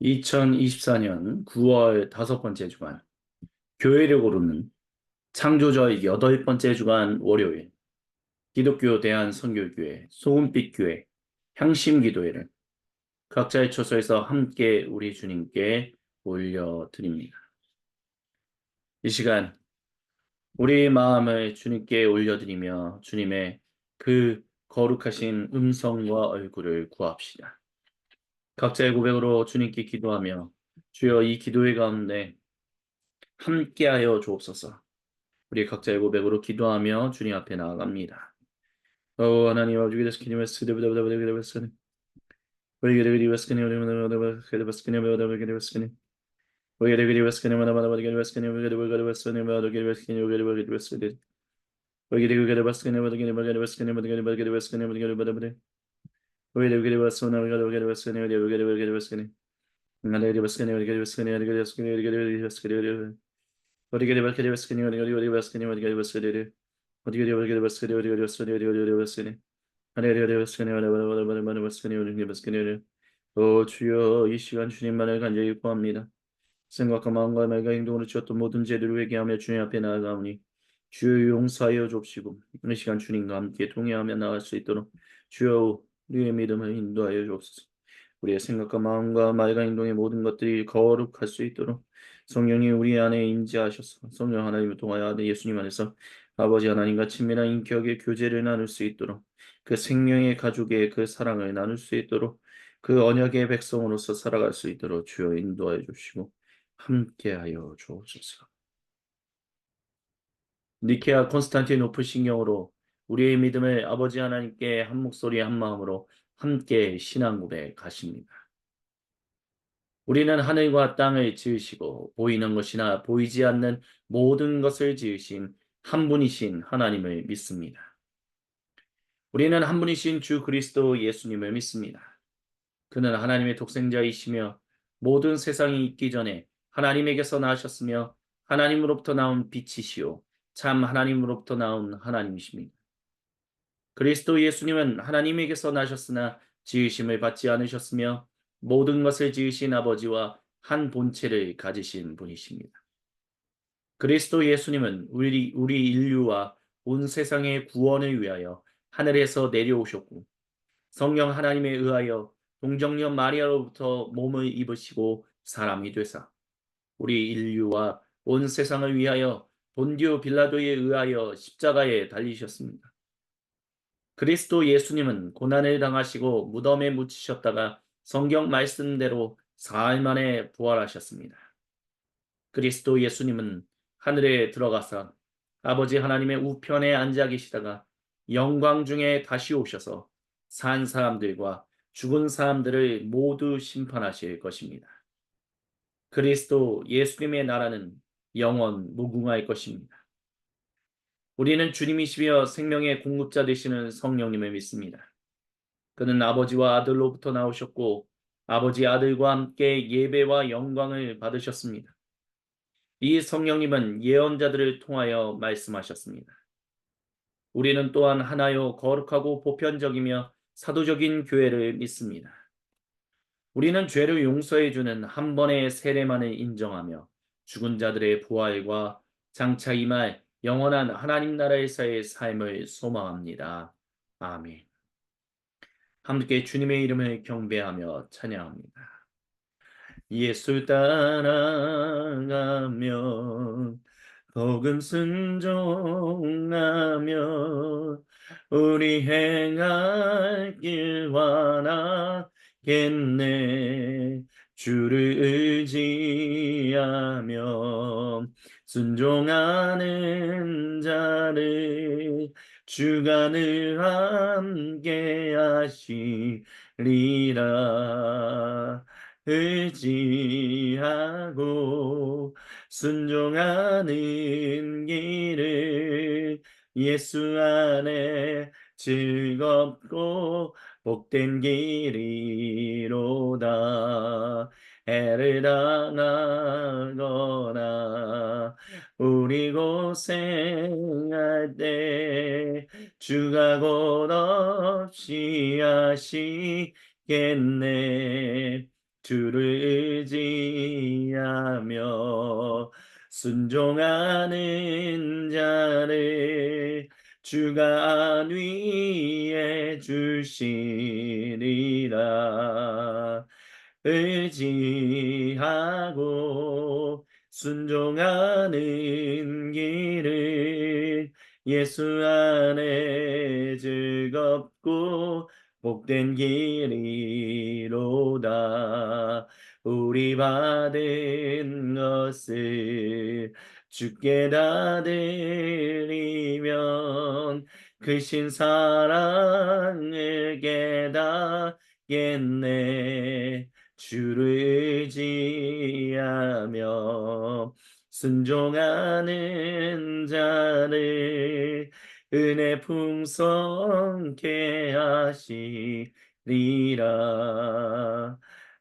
2024년 9월 다섯 번째 주간, 교회를 고르는 창조절 여덟 번째 주간 월요일, 기독교 대한선교교회, 소금빛 교회, 향심기도회를 각자의 처소에서 함께 우리 주님께 올려드립니다. 이 시간 우리 마음을 주님께 올려드리며 주님의 그 거룩하신 음성과 얼굴을 구합시다. 각자의 고백으로 주님께 기도하며 주여 이 기도회 가운데 함께하여 주옵소서. 우리 각자의 고백으로 기도하며 주님 앞에 나아갑니다. 하나님 아버지 기도스키니 스키드브드브드브드브드브스키니 우리기드브드브스키니 우리기드브스키니 우리기드브스키니 우리기드브스키니 우리기드브스키니 우리기드브스키니 우리기드브스키니 우리기드브스키니 우리기드브스키니 우리기드브스키니 우리기드브스키니 우리기드브스키니 우리기드브스키니 오 주여 이 시간 주님만을 간절히 구합니다. 생각과 마음과 말과 행동으로 지었던 모든 죄들을 회개하며 주님 앞에 나아가오니 주여 용서하여 줍시고 이 시간 주님과 함께 동행하며 나갈 수 있도록 주여 우리의 믿음을 인도하여 주옵소서. 우리의 생각과 마음과 말과 행동의 모든 것들이 거룩할 수 있도록 성령이 우리 안에 임재하셔서 성령 하나님을 통하여 아들 예수님 안에서 아버지 하나님과 친밀한 인격의 교제를 나눌 수 있도록 그 생명의 가족의 그 사랑을 나눌 수 있도록 그 언약의 백성으로서 살아갈 수 있도록 주여 인도하여 주시고 함께하여 주옵소서. 니케아 콘스탄티노플 신경으로 우리의 믿음을 아버지 하나님께 한 목소리 한 마음으로 함께 신앙 고백하십니다. 우리는 하늘과 땅을 지으시고 보이는 것이나 보이지 않는 모든 것을 지으신 한 분이신 하나님을 믿습니다. 우리는 한 분이신 주 그리스도 예수님을 믿습니다. 그는 하나님의 독생자이시며 모든 세상이 있기 전에 하나님에게서 나셨으며 하나님으로부터 나온 빛이시요 참 하나님으로부터 나온 하나님이십니다. 그리스도 예수님은 하나님에게서 나셨으나 지으심을 받지 않으셨으며 모든 것을 지으신 아버지와 한 본체를 가지신 분이십니다. 그리스도 예수님은 우리 인류와 온 세상의 구원을 위하여 하늘에서 내려오셨고 성령 하나님에 의하여 동정녀 마리아로부터 몸을 입으시고 사람이 되사 우리 인류와 온 세상을 위하여 본디오 빌라도에 의하여 십자가에 달리셨습니다. 그리스도 예수님은 고난을 당하시고 무덤에 묻히셨다가 성경 말씀대로 사흘 만에 부활하셨습니다. 그리스도 예수님은 하늘에 들어가서 아버지 하나님의 우편에 앉아 계시다가 영광 중에 다시 오셔서 산 사람들과 죽은 사람들을 모두 심판하실 것입니다. 그리스도 예수님의 나라는 영원 무궁할 것입니다. 우리는 주님이시며 생명의 공급자 되시는 성령님을 믿습니다. 그는 아버지와 아들로부터 나오셨고 아버지 아들과 함께 예배와 영광을 받으셨습니다. 이 성령님은 예언자들을 통하여 말씀하셨습니다. 우리는 또한 하나요 거룩하고 보편적이며 사도적인 교회를 믿습니다. 우리는 죄를 용서해 주는 한 번의 세례만을 인정하며 죽은 자들의 부활과 장차 임할 영원한 하나님 나라에서의 삶을 소망합니다. 아멘. 함께 주님의 이름을 경배하며 찬양합니다. 예수 따라가며 복음 순종하며 우리 행할 길 완하겠네. 주를 의지하며 순종하는 자를 주가 늘 함께 하시리라. 의지하고 순종하는 길을 예수 안에 즐겁고 복된 길이로다. 해를 당하거나 우리 고생할 때 주가 곧 없이 하시겠네. 주를 의지하며 순종하는 자를 주가 안위해 주시리라. 의지하고 순종하는 길을 예수 안에 즐겁고 복된 길이로다. 우리 받은 것을 주께 다 드리면 크신 사랑을 깨닫겠네. 주를 의지하며 순종하는 자를 은혜 풍성케 하시리라.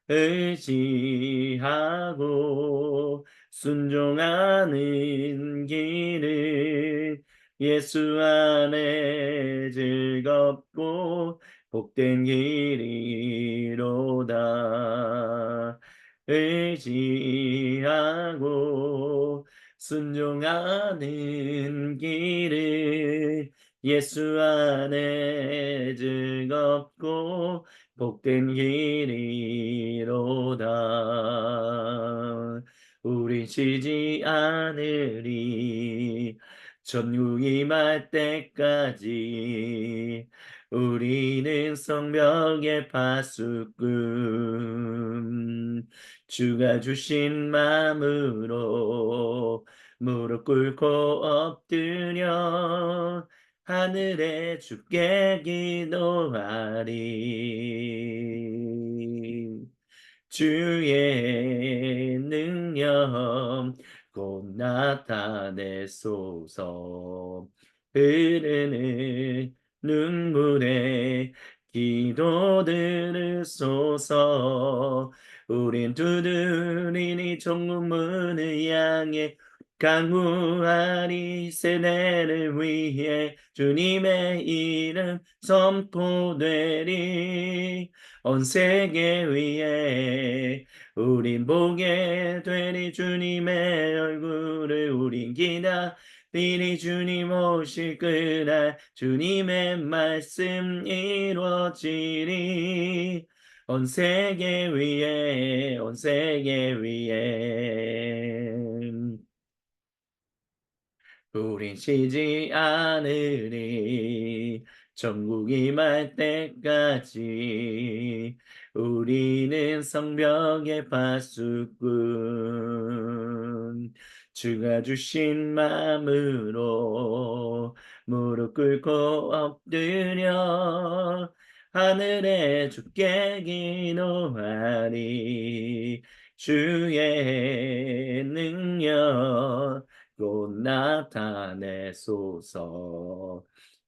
의지하고 순종하는 길을 예수 안에 즐겁고 복된 길이로다. 의지하고 순종하는 길을 예수 안에 즐겁고 복된 길이로다. 우리 쉬지 않으리 전국이 말 때까지. 우리는 성벽의 파수꾼 주가 주신 마음으로 무릎 꿇고 엎드려 하늘에 주께 기도하리. 주의 능력 곧 나타내소서. 흐르는 눈물에 기도 들으소서. 우린 두드리니 천국문을 향해 강구하리. 세대를 위해 주님의 이름 선포되리. 온 세계 위에 우린 보게 되리. 주님의 얼굴을 우린 기다리니. 주님 오실 그날 주님의 말씀 이루어지리. 온 세계 위에 온 세계 위에 우린 쉬지 않으리 천국이 말 때까지. 우리는 성벽의 파수꾼 주가 주신 마음으로 무릎 꿇고 엎드려 하늘에 주께 기도하리. 주의 능력 곧 나타내소서.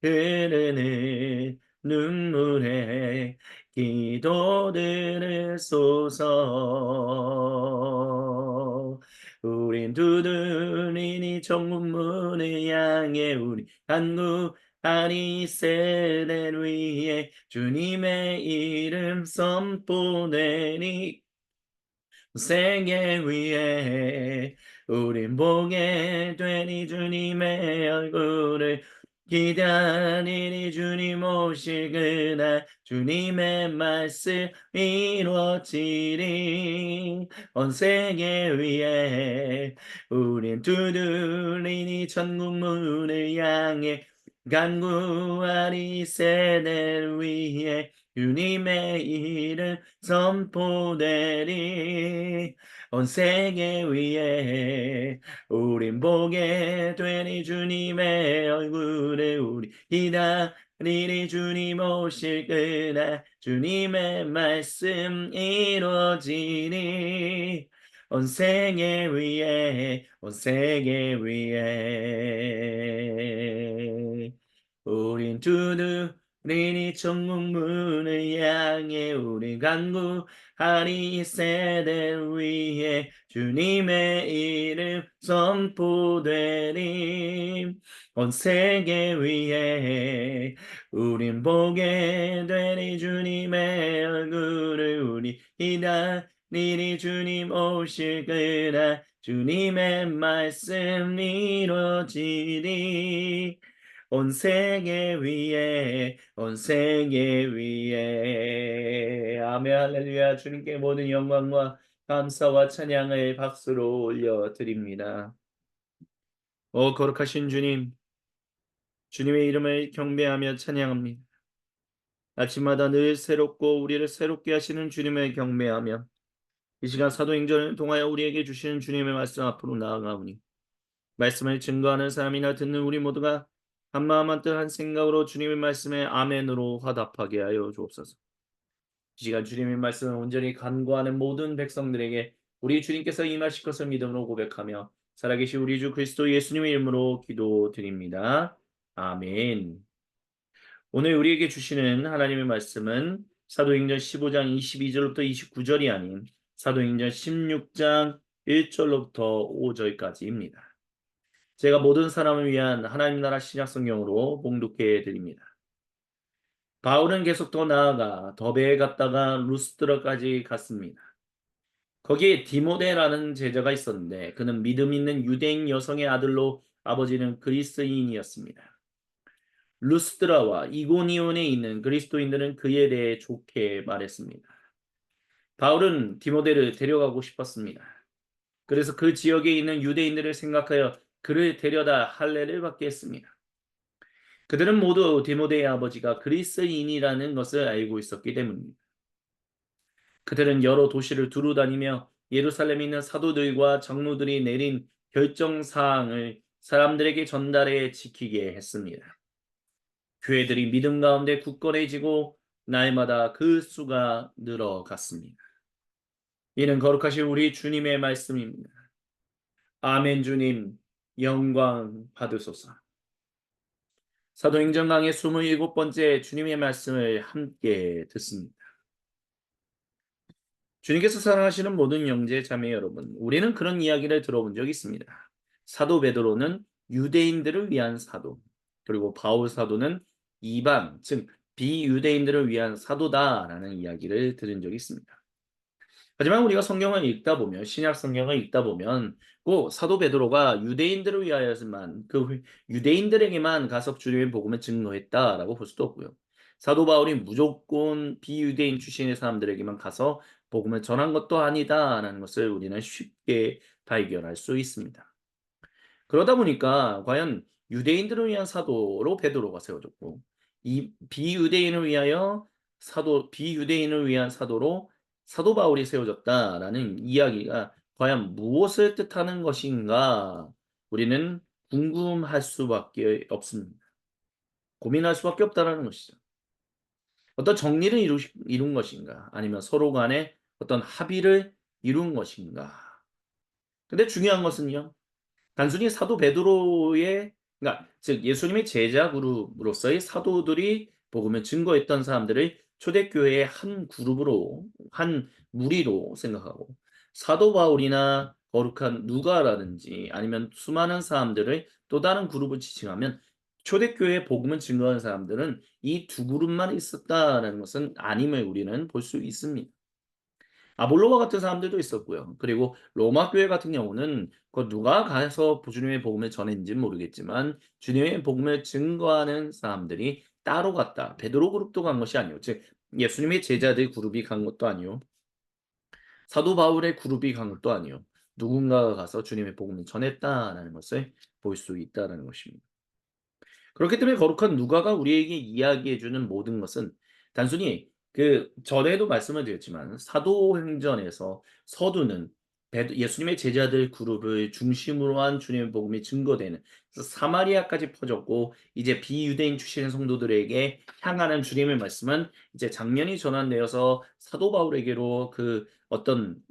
흐르는 눈물에 기도 들으소서. 우린 두드리니 천국문을 향해 우리 간구하리. 세대를 위해 주님의 이름 선포되니. 세계 위에 우린 보게 되니. 주님의 얼굴을 기다리니. 주님 오실 그날 주님의 말씀 이루어지리. 온 세계 위에 우린 두드리니 천국문을 향해 간구하리. 세대를 위해 주님의 이름 선포되리. 온 세계 위에 우린 보게 되니. 주님의 얼굴에 우리 기다리니. 주님 오실 그날 주님의 말씀 이루어지니. 온 세계 위에 온 세계 위에 우린 두드리니. 천국문을 향해 우리 간구하리. 세대를 위해 주님의 이름 선포되리. 온 세계 위에 우린 보게 되니. 주님의 얼굴을 우리 믿습니다. 니니 주님 오실 그날 주님의 말씀 이루어지리. 온 세계 위에 온 세계 위에 아멘 할렐루야. 주님께 모든 영광과 감사와 찬양을 박수로 올려드립니다. 오 거룩하신 주님, 주님의 이름을 경배하며 찬양합니다. 아침마다 늘 새롭고 우리를 새롭게 하시는 주님을 경배하며 이 시간 사도행전을 통하여 우리에게 주시는 주님의 말씀 앞으로 나아가오니 말씀을 증거하는 사람이나 듣는 우리 모두가 한마음 한뜻 한 생각으로 주님의 말씀에 아멘으로 화답하게 하여 주옵소서. 이 시간 주님의 말씀을 온전히 간구하는 모든 백성들에게 우리 주님께서 임하실 것을 믿음으로 고백하며 살아계신 우리 주 그리스도 예수님의 이름으로 기도드립니다. 아멘. 오늘 우리에게 주시는 하나님의 말씀은 사도행전 15장 22절부터 29절이 아닌 사도행전 16장 1절로부터 5절까지입니다. 제가 모든 사람을 위한 하나님 나라 신약 성경으로 봉독해 드립니다. 바울은 계속 더 나아가 더베에 갔다가 루스드라까지 갔습니다. 거기에 디모데라는 제자가 있었는데 그는 믿음 있는 유대인 여성의 아들로 아버지는 그리스인이었습니다. 루스드라와 이고니온에 있는 그리스도인들은 그에 대해 좋게 말했습니다. 바울은 디모데를 데려가고 싶었습니다. 그래서 그 지역에 있는 유대인들을 생각하여 그를 데려다 할례를 받게 했습니다. 그들은 모두 디모데의 아버지가 그리스인이라는 것을 알고 있었기 때문입니다. 그들은 여러 도시를 두루 다니며 예루살렘에 있는 사도들과 장로들이 내린 결정사항을 사람들에게 전달해 지키게 했습니다. 교회들이 믿음 가운데 굳건해지고 날마다 그 수가 늘어갔습니다. 이는 거룩하신 우리 주님의 말씀입니다. 아멘. 주님 영광 받으소서. 사도행전 강의 27번째 주님의 말씀을 함께 듣습니다. 주님께서 사랑하시는 모든 형제 자매 여러분, 우리는 그런 이야기를 들어본 적이 있습니다. 사도 베드로는 유대인들을 위한 사도, 그리고 바울 사도는 이방, 즉 비유대인들을 위한 사도다라는 이야기를 들은 적이 있습니다. 하지만 우리가 성경을 읽다 보면, 신약 성경을 읽다 보면 꼭 사도 베드로가 유대인들을 위하여만 그 유대인들에게만 가서 주님의 복음을 증거했다라고 볼 수도 없고요. 사도 바울이 무조건 비유대인 출신의 사람들에게만 가서 복음을 전한 것도 아니다라는 것을 우리는 쉽게 발견할 수 있습니다. 그러다 보니까 과연 유대인들을 위한 사도로 베드로가 세워졌고 이 비유대인을 위한 사도로 사도 바울이 세워졌다라는 이야기가 과연 무엇을 뜻하는 것인가 우리는 궁금할 수밖에 없습니다. 고민할 수밖에 없다라는 것이죠. 어떤 정리를 이룬 것인가 아니면 서로 간에 어떤 합의를 이룬 것인가. 근데 중요한 것은요. 단순히 사도 베드로의 그러니까 즉 예수님의 제자 그룹으로서의 사도들이 복음을 증거했던 사람들을 초대교회의 한 그룹으로 한 무리로 생각하고 사도 바울이나 거룩한 누가라든지 아니면 수많은 사람들을 또 다른 그룹을 지칭하면 초대교회의 복음을 증거하는 사람들은 이 두 그룹만 있었다라는 것은 아님을 우리는 볼 수 있습니다. 아볼로와 같은 사람들도 있었고요. 그리고 로마 교회 같은 경우는 그 누가 가서 주님의 복음을 전했는지는 모르겠지만 주님의 복음을 증거하는 사람들이 따로 갔다. 베드로 그룹도 간 것이 아니요. 즉 예수님의 제자들 그룹이 간 것도 아니요. 사도 바울의 그룹이 간 것도 아니요. 누군가가 가서 주님의 복음을 전했다라는 것을 볼 수 있다라는 것입니다. 그렇기 때문에 거룩한 누가가 우리에게 이야기해 주는 모든 것은 단순히 그 전에도 말씀을 드렸지만 사도행전에서 서두는 예수님의 제자들 그룹을 중심으로 한 주님의 복음이 증거되는 그래서 사마리아까지 퍼졌고 이제 비유대인 출신의 성도들에게 향하는 주님의 말씀은 이제 장면이 전환되어서 사도 바울에게로 그 어떤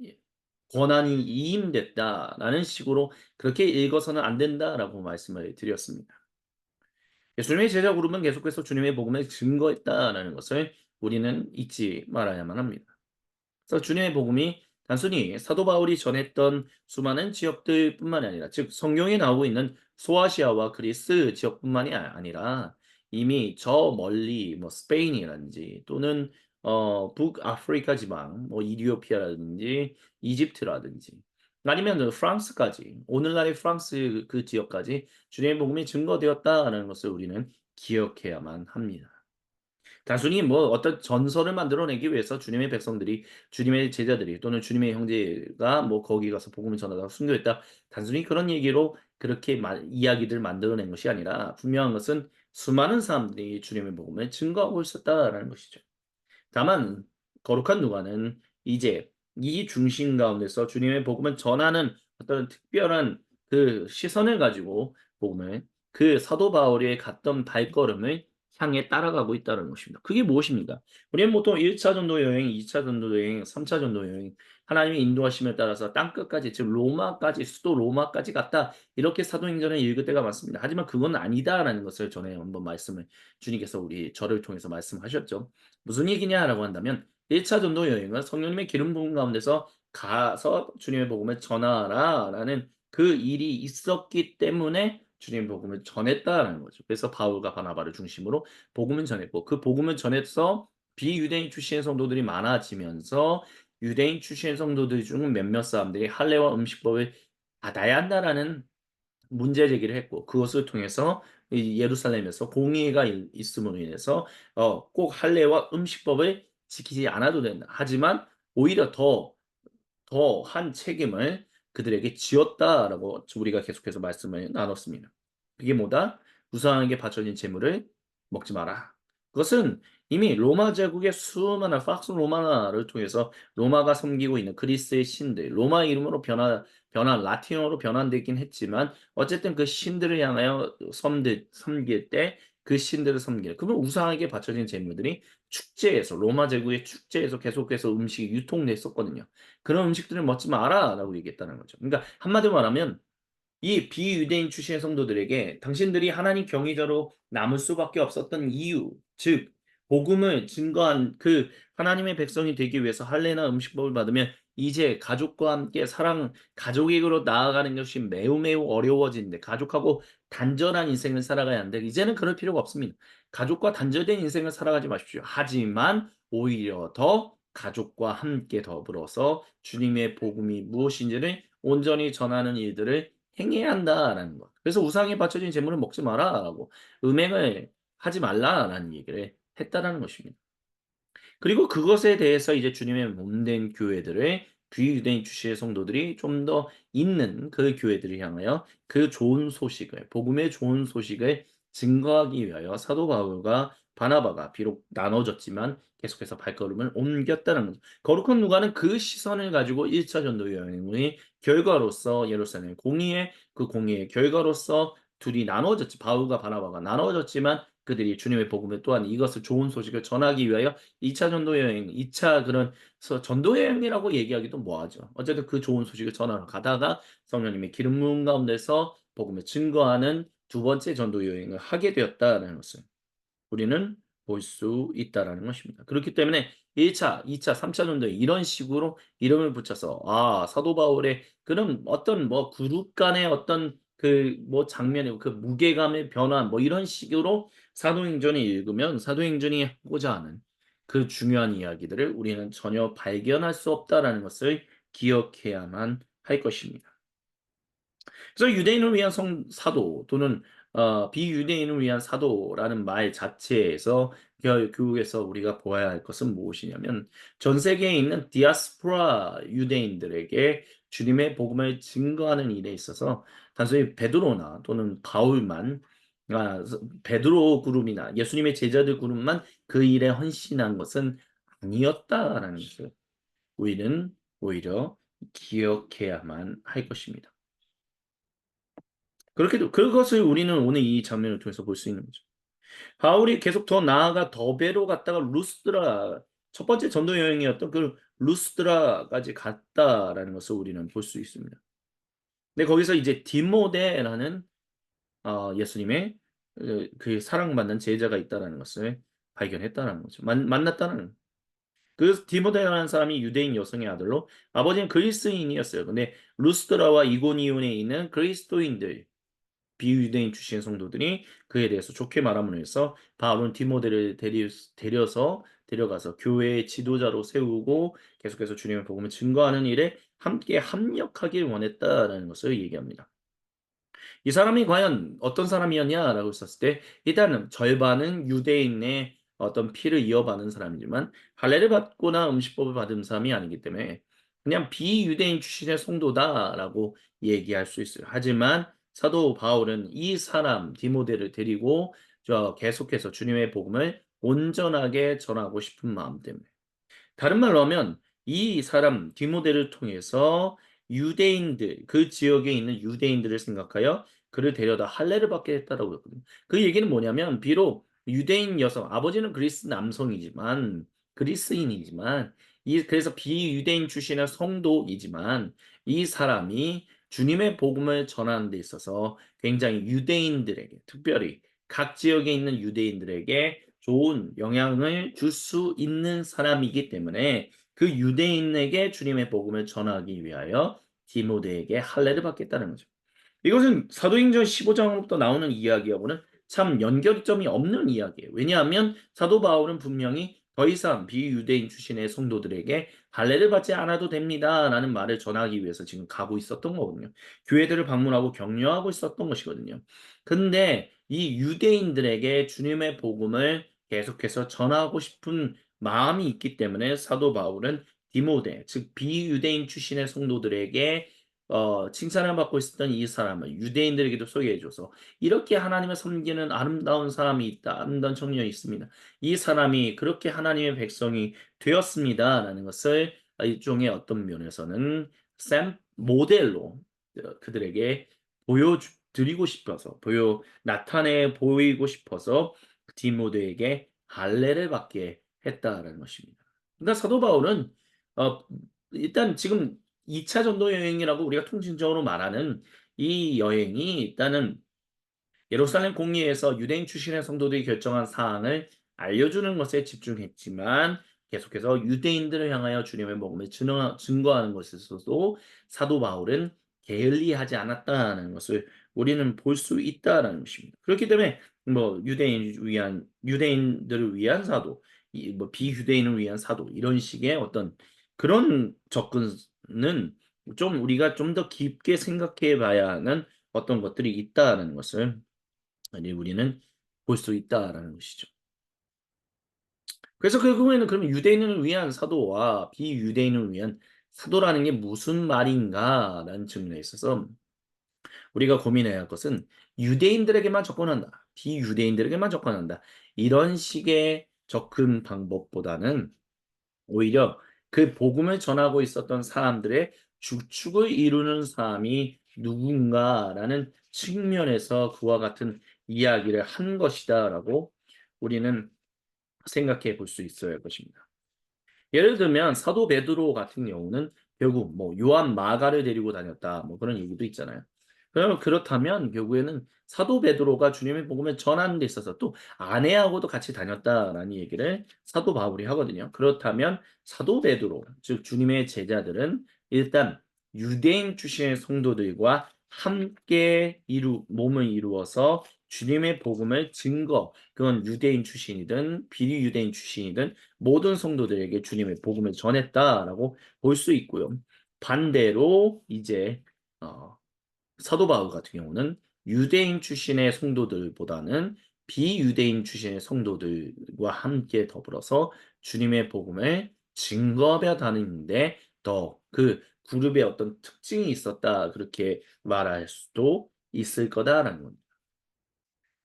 권한이 이임됐다라는 식으로 그렇게 읽어서는 안 된다라고 말씀을 드렸습니다. 예수님의 제자 그룹은 계속해서 주님의 복음을 증거했다라는 것을 우리는 잊지 말아야만 합니다. 그래서 주님의 복음이 단순히 사도 바울이 전했던 수많은 지역들뿐만이 아니라 즉 성경에 나오고 있는 소아시아와 그리스 지역뿐만이 아니라 이미 저 멀리 뭐 스페인이라든지 또는 북아프리카 지방, 뭐 이디오피아라든지 이집트라든지 아니면 프랑스까지 오늘날의 프랑스 그 지역까지 주님의 복음이 증거되었다라는 것을 우리는 기억해야만 합니다. 단순히 뭐 어떤 전설을 만들어내기 위해서 주님의 백성들이 주님의 제자들이 또는 주님의 형제가 뭐 거기 가서 복음을 전하다가 순교했다. 단순히 그런 얘기로 그렇게 이야기들 만들어낸 것이 아니라 분명한 것은 수많은 사람들이 주님의 복음을 증거하고 있었다라는 것이죠. 다만 거룩한 누가는 이제 이 중심 가운데서 주님의 복음을 전하는 어떤 특별한 그 시선을 가지고 복음을 그 사도 바울이 갔던 발걸음을 향해 따라가고 있다는 것입니다. 그게 무엇입니까? 우리는 보통 1차 전도 여행, 2차 전도 여행, 3차 전도 여행 하나님의 인도하심에 따라서 땅끝까지 즉 로마까지 수도 로마까지 갔다 이렇게 사도행전을 읽을 때가 많습니다. 하지만 그건 아니다라는 것을 전에 한번 말씀을 주님께서 우리 저를 통해서 말씀하셨죠. 무슨 얘기냐라고 한다면 1차 전도 여행은 성령님의 기름 부음 가운데서 가서 주님의 복음을 전하라라는 그 일이 있었기 때문에 주님의 복음을 전했다라는 거죠. 그래서 바울과 바나바를 중심으로 복음을 전했고 그 복음을 전해서 비유대인 출신의 성도들이 많아지면서 유대인 출신의 성도들 중 몇몇 사람들이 할례와 음식법을 받아야 한다라는 문제 제기를 했고 그것을 통해서 이 예루살렘에서 공의회가 있음으로 인해서 꼭 할례와 음식법을 지키지 않아도 된다. 하지만 오히려 더한 책임을 그들에게 지었다라고 우리가 계속해서 말씀을 나눴습니다. 그게 뭐다? 무상하게 바쳐진 재물을 먹지 마라. 그것은 이미 로마 제국의 수많은 팍스 로마나를 통해서 로마가 섬기고 있는 그리스의 신들, 로마 이름으로 변한 라틴어로 변환되긴 했지만 어쨌든 그 신들을 향하여 섬길 때 그 신들을 섬길 그러면 우상하게 바쳐진 재물들이 축제에서 로마 제국의 축제에서 계속해서 음식이 유통됐었거든요. 그런 음식들을 먹지 마라라고 얘기했다는 거죠. 그러니까 한마디로 말하면 이 비유대인 출신의 성도들에게 당신들이 하나님 경외자로 남을 수밖에 없었던 이유, 즉 복음을 증거한 그 하나님의 백성이 되기 위해서 할례나 음식법을 받으면 이제 가족과 함께 가족에게로 나아가는 것이 매우 매우 어려워지는데 가족하고 단절한 인생을 살아가야 하는데 이제는 그럴 필요가 없습니다. 가족과 단절된 인생을 살아가지 마십시오. 하지만 오히려 더 가족과 함께 더불어서 주님의 복음이 무엇인지를 온전히 전하는 일들을 행해야 한다라는 것. 그래서 우상에 바쳐진 재물을 먹지 마라라고 음행을 하지 말라라는 얘기를 했다라는 것입니다. 그리고 그것에 대해서 이제 주님의 몸된 교회들을 비유대인 출신의 성도들이 좀 더 있는 그 교회들을 향하여 그 좋은 소식을 복음의 좋은 소식을 증거하기 위하여 사도 바울과 바나바가 비록 나눠졌지만 계속해서 발걸음을 옮겼다는 거죠. 거룩한 누가는 그 시선을 가지고 1차 전도 여행의 결과로서 예루살렘 공의회 그 공의의 결과로서 둘이 나눠졌지 바울과 바나바가 나눠졌지만 그들이 주님의 복음을 또한 이것을 좋은 소식을 전하기 위하여 2차 전도 여행, 2차 그런 전도 여행이라고 얘기하기도 뭐하죠. 어쨌든 그 좋은 소식을 전하러 가다가 성령님의 기름 부음 가운데서 복음을 증거하는 두 번째 전도 여행을 하게 되었다는 것을 우리는 볼 수 있다라는 것입니다. 그렇기 때문에 1차, 2차, 3차 전도에 이런 식으로 이름을 붙여서 사도 바울의 그런 어떤 뭐 그룹 간의 어떤 그 뭐 장면의 그 무게감의 변화 뭐 이런 식으로 사도행전을 읽으면 사도행전이 하고자 하는 그 중요한 이야기들을 우리는 전혀 발견할 수 없다라는 것을 기억해야만 할 것입니다. 그래서 유대인을 위한 사도 또는 비유대인을 위한 사도라는 말 자체에서 결국에서 우리가 보아야 할 것은 무엇이냐면 전 세계에 있는 디아스포라 유대인들에게 주님의 복음을 증거하는 일에 있어서 단순히 베드로나 또는 바울만 베드로 그룹이나 예수님의 제자들 그룹만 그 일에 헌신한 것은 아니었다라는 것을 우리는 오히려 기억해야만 할 것입니다. 그렇게도 그것을 우리는 오늘 이 장면을 통해서 볼 수 있는 거죠. 바울이 계속 더 나아가 더베로 갔다가 루스드라 첫 번째 전도 여행이었던 그 루스드라까지 갔다라는 것을 우리는 볼 수 있습니다. 근데 거기서 이제 디모데라는 예수님의 그 사랑받는 제자가 있다라는 것을 발견했다는 거죠. 만났다는 그 디모데라는 사람이 유대인 여성의 아들로 아버지는 그리스인이었어요. 근데 루스드라와 이고니온에 있는 그리스도인들 비유대인 출신의 성도들이 그에 대해서 좋게 말함으로 해서 바울은 디모데를 데려가서 교회의 지도자로 세우고 계속해서 주님의 복음을 증거하는 일에 함께 합력하길 원했다라는 것을 얘기합니다. 이 사람이 과연 어떤 사람이었냐라고 했었을 때 일단은 절반은 유대인의 어떤 피를 이어받은 사람이지만 할례를 받거나 음식법을 받은 사람이 아니기 때문에 그냥 비유대인 출신의 성도다라고 얘기할 수 있어요. 하지만 사도 바울은 이 사람 디모데를 데리고 계속해서 주님의 복음을 온전하게 전하고 싶은 마음 때문에 다른 말로 하면 이 사람 디모데를 통해서 유대인들 그 지역에 있는 유대인들을 생각하여 그를 데려다 할례를 받게 했다라고 했거든요. 그 얘기는 뭐냐면 비록 유대인 여성 아버지는 그리스 남성이지만 그리스인이지만 그래서 비유대인 출신의 성도이지만 이 사람이 주님의 복음을 전하는 데 있어서 굉장히 유대인들에게 특별히 각 지역에 있는 유대인들에게 좋은 영향을 줄 수 있는 사람이기 때문에 그 유대인에게 주님의 복음을 전하기 위하여 디모데에게 할례를 받겠다는 거죠. 이것은 사도행전 15장부터 나오는 이야기하고는 참 연결점이 없는 이야기예요. 왜냐하면 사도 바울은 분명히 더 이상 비유대인 출신의 성도들에게 할례를 받지 않아도 됩니다라는 말을 전하기 위해서 지금 가고 있었던 거거든요. 교회들을 방문하고 격려하고 있었던 것이거든요. 근데 이 유대인들에게 주님의 복음을 계속해서 전하고 싶은 마음이 있기 때문에 사도 바울은 디모데, 즉 비유대인 출신의 성도들에게 칭찬을 받고 있었던 이 사람을 유대인들에게도 소개해줘서 이렇게 하나님을 섬기는 아름다운 사람이 있다. 아름다운 청년이 있습니다. 이 사람이 그렇게 하나님의 백성이 되었습니다라는 것을 일종의 어떤 면에서는 모델로 그들에게 보여드리고 싶어서 나타내 보이고 싶어서 디모데에게 할례를 받게 했다라는 것입니다. 그러니까 사도 바울은 어, 일단 지금 2차 전도 여행이라고 우리가 통칭적으로 말하는 이 여행이 일단은 예루살렘 공의회에서 유대인 출신의 성도들이 결정한 사항을 알려주는 것에 집중했지만 계속해서 유대인들을 향하여 주님의 복음을 증거하는 것에서도 사도 바울은 게을리하지 않았다는 것을 우리는 볼 수 있다라는 것입니다. 그렇기 때문에 뭐 유대인들을 위한 사도, 뭐 비유대인을 위한 사도 이런 식의 어떤 그런 접근은 좀 우리가 좀 더 깊게 생각해 봐야 하는 어떤 것들이 있다는 것을 아니 우리는 볼 수 있다라는 것이죠. 그래서 결국에는 그러면 유대인을 위한 사도와 비유대인을 위한 사도라는 게 무슨 말인가라는 측면에 있어서 우리가 고민해야 할 것은 유대인들에게만 접근한다. 비유대인들에게만 접근한다. 이런 식의 접근 방법보다는 오히려 그 복음을 전하고 있었던 사람들의 주축을 이루는 사람이 누군가라는 측면에서 그와 같은 이야기를 한 것이다라고 우리는 생각해 볼 수 있어야 할 것입니다. 예를 들면 사도 베드로 같은 경우는 결국 뭐 요한 마가를 데리고 다녔다 뭐 그런 얘기도 있잖아요. 그러면 그렇다면 결국에는 사도 베드로가 주님의 복음을 전하는 데 있어서 또 아내하고도 같이 다녔다라는 얘기를 사도 바울이 하거든요. 그렇다면 사도 베드로 즉 주님의 제자들은 일단 유대인 출신의 성도들과 함께 몸을 이루어서 주님의 복음을 그건 유대인 출신이든 비유대인 출신이든 모든 성도들에게 주님의 복음을 전했다라고 볼 수 있고요. 반대로 이제 어, 사도 바울 같은 경우는 유대인 출신의 성도들보다는 비유대인 출신의 성도들과 함께 더불어서 주님의 복음을 증거하며 다니는데 더 그 그룹의 어떤 특징이 있었다 그렇게 말할 수도 있을 거다라는 겁니다.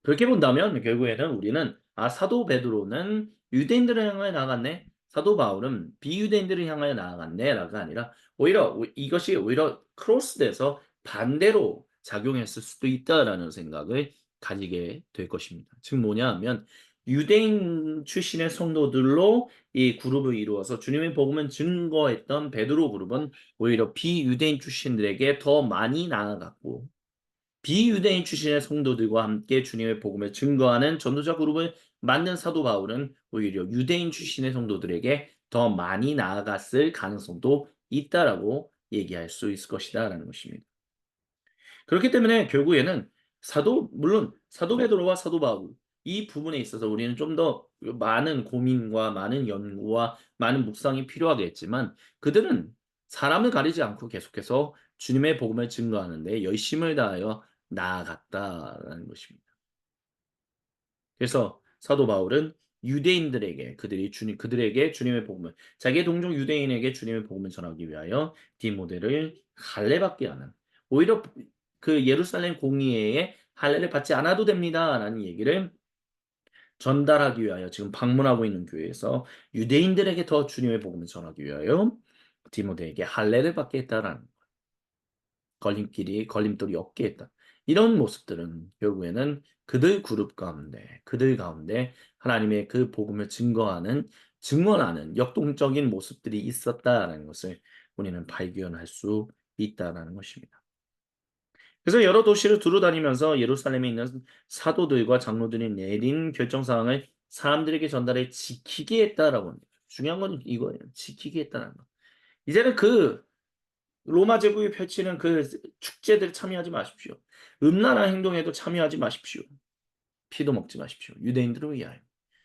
그렇게 본다면 결국에는 우리는 사도 베드로는 유대인들을 향하여 나아갔네. 사도 바울은 비유대인들을 향하여 나아갔네라가 아니라 오히려 이것이 오히려 크로스돼서 반대로 작용했을 수도 있다라는 생각을 가지게 될 것입니다. 즉 뭐냐 하면 유대인 출신의 성도들로 이 그룹을 이루어서 주님의 복음을 증거했던 베드로 그룹은 오히려 비유대인 출신들에게 더 많이 나아갔고 비유대인 출신의 성도들과 함께 주님의 복음을 증거하는 전도자 그룹을 만든 사도 바울은 오히려 유대인 출신의 성도들에게 더 많이 나아갔을 가능성도 있다라고 얘기할 수 있을 것이다라는 것입니다. 그렇기 때문에 결국에는 물론 사도 베드로와 사도 바울 이 부분에 있어서 우리는 좀 더 많은 고민과 많은 연구와 많은 묵상이 필요하겠지만 그들은 사람을 가리지 않고 계속해서 주님의 복음을 증거하는 데 열심을 다하여 나아갔다라는 것입니다. 그래서 사도 바울은 유대인들에게 그들에게 주님의 복음을 자기의 동족 유대인에게 주님의 복음을 전하기 위하여 디모데를 할례받게 하는 오히려 그 예루살렘 공의회에 할례를 받지 않아도 됩니다라는 얘기를 전달하기 위하여 지금 방문하고 있는 교회에서 유대인들에게 더 주님의 복음을 전하기 위하여 디모데에게 할례를 받게 했다라는 걸림돌이 없게 했다. 이런 모습들은 결국에는 그들 가운데 하나님의 그 복음을 증언하는 역동적인 모습들이 있었다라는 것을 우리는 발견할 수 있다라는 것입니다. 그래서 여러 도시를 두루 다니면서 예루살렘에 있는 사도들과 장로들이 내린 결정사항을 사람들에게 전달해 지키게 했다라고 합니다. 중요한 건 이거예요. 지키게 했다는 거. 이제는 로마 제국이 펼치는 그 축제들에 참여하지 마십시오. 음란한 행동에도 참여하지 마십시오. 피도 먹지 마십시오. 유대인들을 위하여.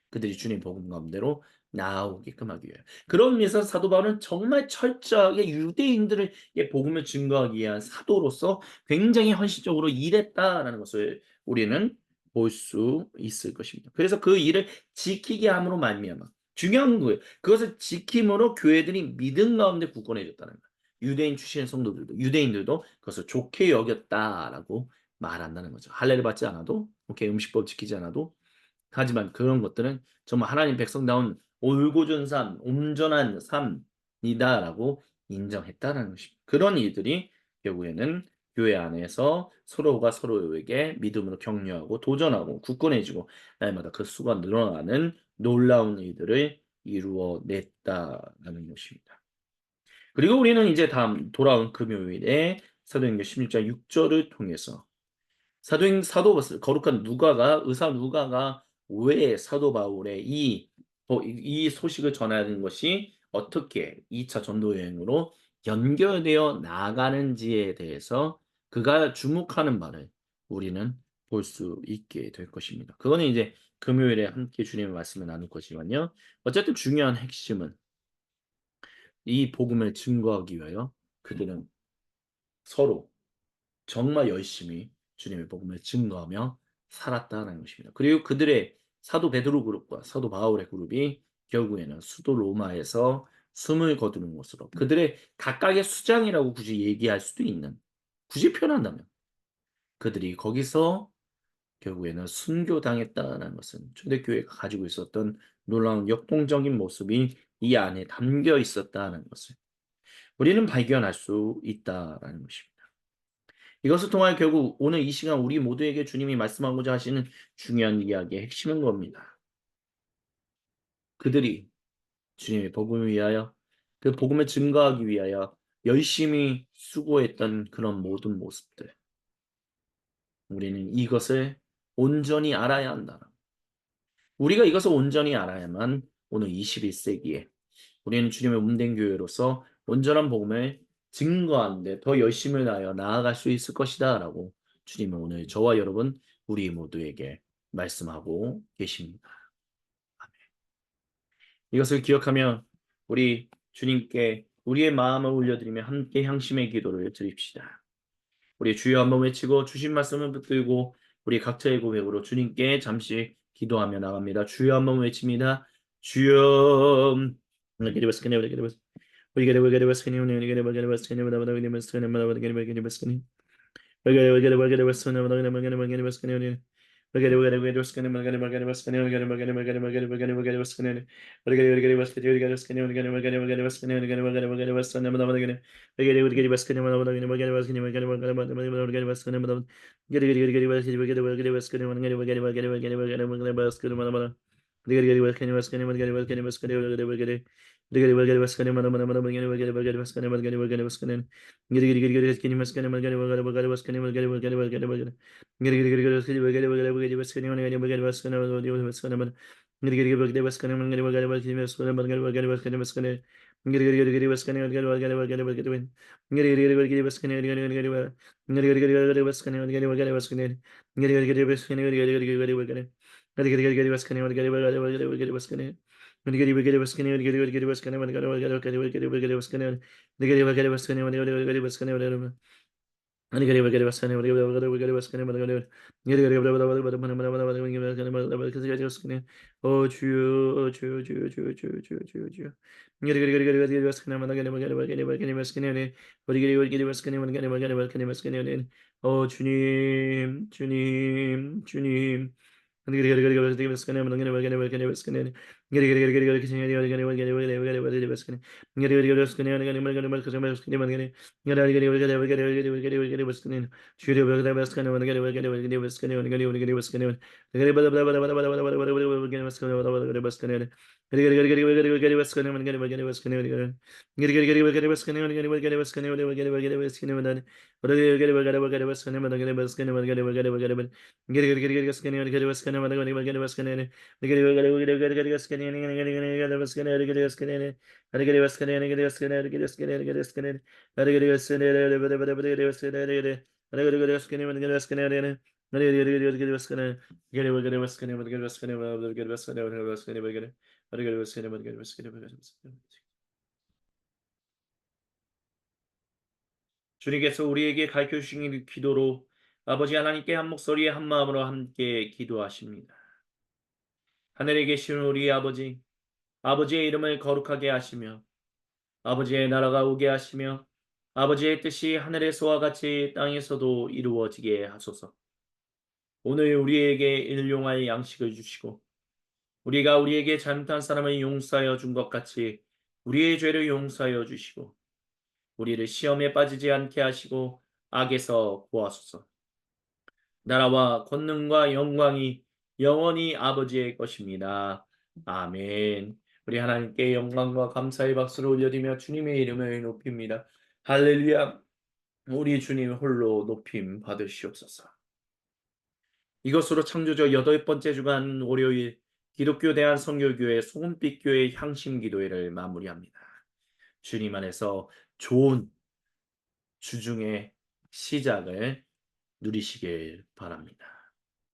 그들이 주님 복음 가운데로 나아오게끔 하기 위하여. 그런 의미에서 사도 바울은 정말 철저하게 유대인들의 복음을 증거하기 위한 사도로서 굉장히 헌신적으로 일했다라는 것을 우리는 볼 수 있을 것입니다. 그래서 그 일을 지키게 함으로 말미암아 중요한 거예요. 그것을 지킴으로 교회들이 믿음 가운데 굳건해졌다는 거예요. 유대인 출신의 성도들도 유대인들도 그것을 좋게 여겼다라고 말한다는 거죠. 할례를 받지 않아도 오케이 음식법 지키지 않아도 하지만 그런 것들은 정말 하나님 백성다운 올곧은 삶, 온전한 삶이다라고 인정했다라는 것입니다. 그런 이들이 결국에는 교회 안에서 서로가 서로에게 믿음으로 격려하고 도전하고 굳건해지고 날마다 그 수가 늘어나는 놀라운 일들을 이루어냈다라는 것입니다. 그리고 우리는 이제 다음 돌아온 금요일에 사도행전 16장 6절을 통해서 거룩한 의사 누가가 왜 사도 바울의 이 소식을 전하는 것이 어떻게 2차 전도 여행으로 연결되어 나가는지에 대해서 그가 주목하는 바를 우리는 볼 수 있게 될 것입니다. 그거는 이제 금요일에 함께 주님의 말씀을 나눌 것이지만요. 어쨌든 중요한 핵심은 이 복음을 증거하기 위하여 그들은 서로 정말 열심히 주님의 복음을 증거하며 살았다는 것입니다. 그리고 그들의 사도 베드로 그룹과 사도 바울의 그룹이 결국에는 수도 로마에서 숨을 거두는 곳으로 그들의 각각의 수장이라고 굳이 얘기할 수도 있는 굳이 표현한다면 그들이 거기서 결국에는 순교당했다는 것은 초대교회가 가지고 있었던 놀라운 역동적인 모습이 이 안에 담겨 있었다는 것을 우리는 발견할 수 있다라는 것입니다. 이것을 통하여 결국 오늘 이 시간 우리 모두에게 주님이 말씀하고자 하시는 중요한 이야기의 핵심인 겁니다. 그들이 주님의 복음을 위하여 그 복음을 증거하기 위하여 열심히 수고했던 그런 모든 모습들. 우리는 이것을 온전히 알아야 한다. 우리가 이것을 온전히 알아야만 오늘 21세기에 우리는 주님의 몸된 교회로서 온전한 복음을 증거하는 데 더 열심을 다하여 나아갈 수 있을 것이다라고 주님은 오늘 저와 여러분 우리 모두에게 말씀하고 계십니다. 이것을 기억하며 우리 주님께 우리의 마음을 올려드리며 함께 향심의 기도를 드립시다. 우리 주여 한번 외치고 주신 말씀을 붙들고 우리 각자의 고백으로 주님께 잠시 기도하며 나갑니다. 주여 한번 외칩니다. 주여 주여, 주여, 주여, 주여, 주여, 주여, 주여, 주여. 주님, 주님, 주님. 주님께서 우리에게 가르쳐 주신 기도로 아버지 하나님께 한 목소리에 한 마음으로 함께 기도하십니다. 하늘에 계신 우리 아버지, 아버지의 이름을 거룩하게 하시며 아버지의 나라가 오게 하시며 아버지의 뜻이 하늘에서와 같이 땅에서도 이루어지게 하소서. 오늘 우리에게 일용할 양식을 주시고 우리가 우리에게 잘못한 사람을 용서하여 준 것 같이 우리의 죄를 용서하여 주시고 우리를 시험에 빠지지 않게 하시고 악에서 구하소서. 나라와 권능과 영광이 영원히 아버지의 것입니다. 아멘. 우리 하나님께 영광과 감사의 박수를 올려드리며 주님의 이름을 높입니다. 할렐루야. 우리 주님 홀로 높임 받으시옵소서. 이것으로 창조주 8번째 주간 월요일 기독교 대한선교교회 소금빛교회 향심기도회를 마무리합니다. 주님 안에서 좋은 주중의 시작을 누리시길 바랍니다.